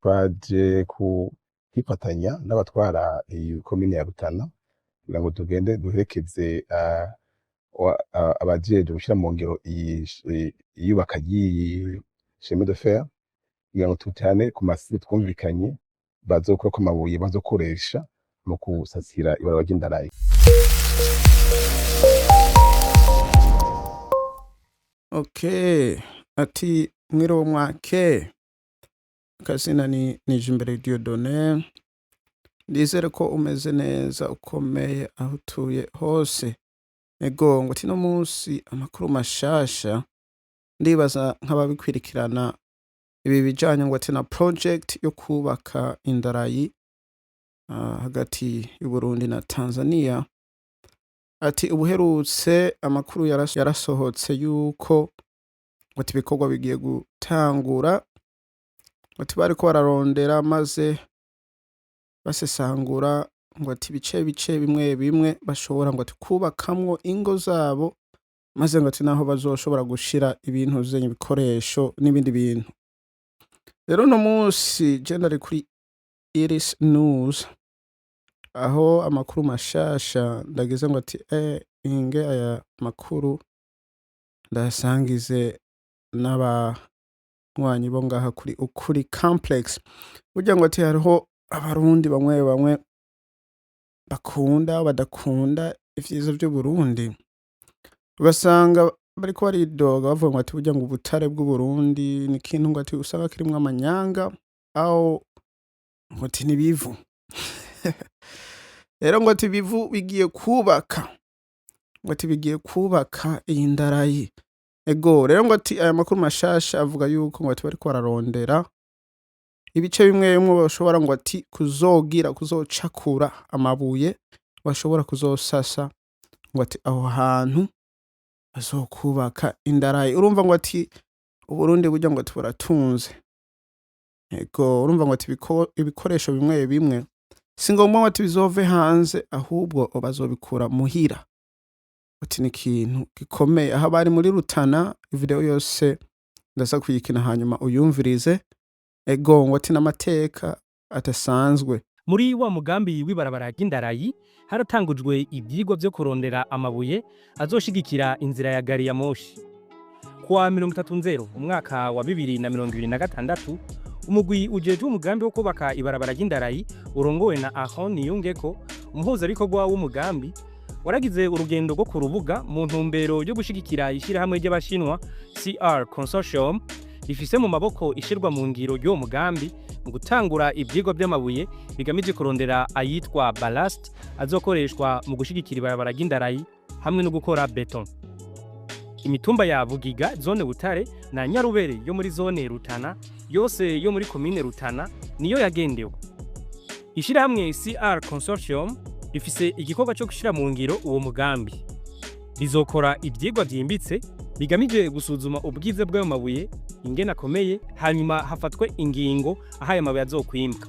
twaje kwifatanya n'abatwara iyi komine ya Rutana kugira ngo tugende duherekeze abajejwe gushira mu ngiro iyubaka ry'iyi chemin de fer kugira ngo tutane ku masite twumvikanye bazokurako amabuye bazokoresha mu kusasira ibarabara ry'indarayi. Okay, ati mwiriwe mwake, kazina ni Nijimbere Dieudonné, ndizere ko umeze neza ukomeye aho utuye hose. Ego ngo tino munsi amakuru mashasha ndibaza nk'ababikwirikirana ibi bijanye ngo na project yo kubaka indarayi hagati y'u Burundi na Tanzania. Ati ubuherutse amakuru yarasohotse yuko ngo ibikorwa bigiye gutangura, ngo bariko bararondera maze basesangura ngo ibice bimwe bimwe bashobora ngo kubakamwo ingo zabo, maze ngo naho bazoshobora gushira ibintu zenye bikoresho n'ibindi bintu. Rero no munsi je kuri Iris News aho amakuru mashasha ndagize ngo inge aya makuru ndasangize n'abanywanyi bo ngaha kuri Ukuri Complex. Burya ngo hariho abarundi bamwe bakunda badakunda ivyiza by'u Burundi, ugasanga bariko baridoga bavuga ngo burya ngo ubutare bw'u Burundi ni ikintu ngo usanga kirimwo amanyanga aho ngo nibivu. Rero ngo bivu bigiye kubaka, ngo bigiye kubaka iyi ndarayi. Ego rero ngo aya makuru mashasha avuga yuko ngo bariko bararondera ibice bimwe bimwe bashobora ngo kuzocakura amabuye bashobora kuzosasa ngo aho hantu bazokubaka indarayi. Urumva ngo Uburundi burya ngo tuburatunze. Ego urumva ngo ibikoresho bimwe bimwe si ngombwa ngo bizove hanze, ahubwo bazobikura muhira. Ni ikintu gikomeye. Aho bari muri Rutana, video yose ndaza kuyikina hanyuma uyumvirize. Ego ngo n'amateka atasanzwe. Muri wa mugambi w'ibarabara ry'indarayi haratangujwe ibyigwa byo kurondera amabuye azoshigikira inzira ya gari ya moshi. Kuwa 30 umwaka wa 2026 umugwi ujejwe umugambi wo kubaka ibarabara ry'indarayi urongowe na Ahon Niyungeko, umuhuzabikorwa w'umugambi, waragize urugendo rwo ku rubuga mu ntumbero yo gushigikira ishirahamwe ry'abashinwa CR Consortium rifise mu maboko ishirwa mu ngiro y'uwo mugambi mu gutangura ibyigwa by'amabuye bigamije kurondera ayitwa ballast azokoreshwa mu gushigikira ibarabara ry'indarayi hamwe no gukora beton. Imitumba ya Bugiga zone Butare na Nyarubere yo muri zone Rutana yose yo muri komine Rutana niyo yagendewe. Ishirahamwe CR Consortium rifise igikorwa cyo gushira mu ngiro uwo mugambi. Bizokora ibyigwa byimbitse bigamije gusuzuma ubwize bw'ayo mabuye ingene akomeye, hanyuma hafatwe ingingo aho ayo mabuye azokwimbwa.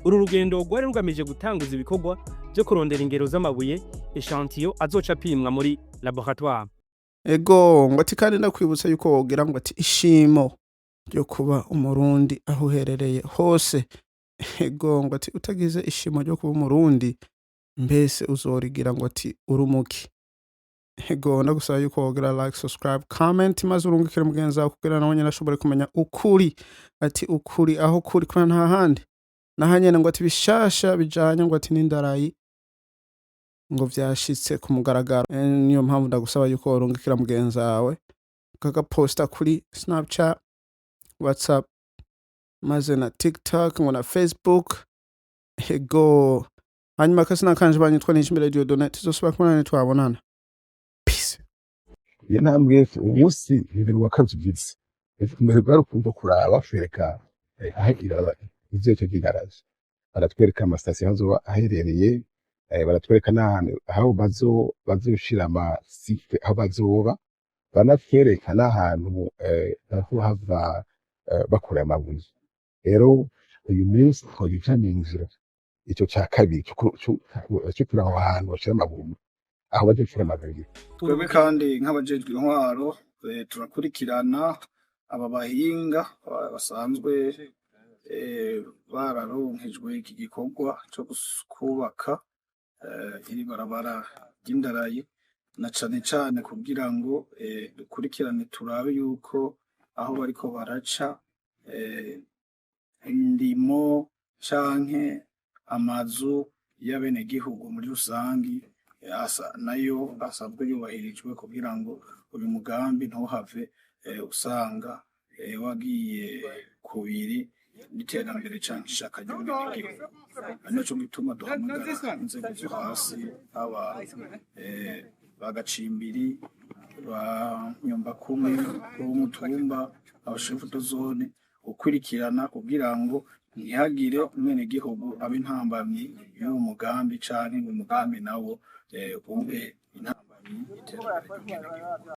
Uru rugendo rwari rugamije gutanguza ibikorwa byo kurondera ingero z'amabuye echantillon azoca apimwa muri laboratoire. Ego ngo kandi ndakwibutsa yuko wogira ngo ishimo ryo kuba umurundi aho uherereye hose. Ego ngo utagize ishimo ryo kuba umurundi mbese uzorigira ngo urumuki. Ego ndagusaba yuko wogira like, subscribe, comment maze urungikire mugenzi wawe kugira nawe nyine ashobore kumenya ukuri. Ukuri aho kuri kuna nta handi nahanyene ngo bishasha bijanye ngo n'indarayi ngo vyashitse ku mugaragaro. Niyo mpamvu ndagusaba yuko urungikira mugenzi wawe kagaposta kuri Snapchat, WhatsApp maze na TikTok ngo na Facebook. Ego hanyuma kasina kanje banyitwa Nijimbere Dieudonné, tuzosubira kubonana twabonana. Peace. Ye ntambwe umunsi ibintu wakazugize mbere barukundo kuraba fereka aho iraba ivyo kigaraje, baratwereka amastation azoba aherereye, baratwereka n'ahantu aho bazoshira amasite aho bazoba, banatwereka n'ahantu aho hava bakora amabuye. Rero uyu munsi twagicaminjira icyo cya kabiri cyo kuri aho hantu bashira amabuye aho bazoshira amabuye. Twebwe kandi nk'abajejwe intwaro turakurikirana aba bahinga basanzwe bararonkejwe iki gikorwa co kubaka iri barabara ry'indarayi, na cane cane kugira ngo dukurikirane turabe yuko aho bariko baraca indimo canke amazu y'abenegihugu muri rusangi nayo asanzwe yubahirijwe kugira ngo uyu mugambi ntuhave usanga wagiye kubiri n'iterambere canke ishaka ry'umunyagihugu. Ari naco gituma duhamagara inzego zo hasi haba bagacimbiri ba nyumbakumwe b'umutumba abashefu dozone gukurikirana kugira ngo ntihagire umwenegihugu abe intambamyi y'uwo mugambi canke ngo umugambi nawo ube intambamyi y'iterambere ry'umunyagihugu.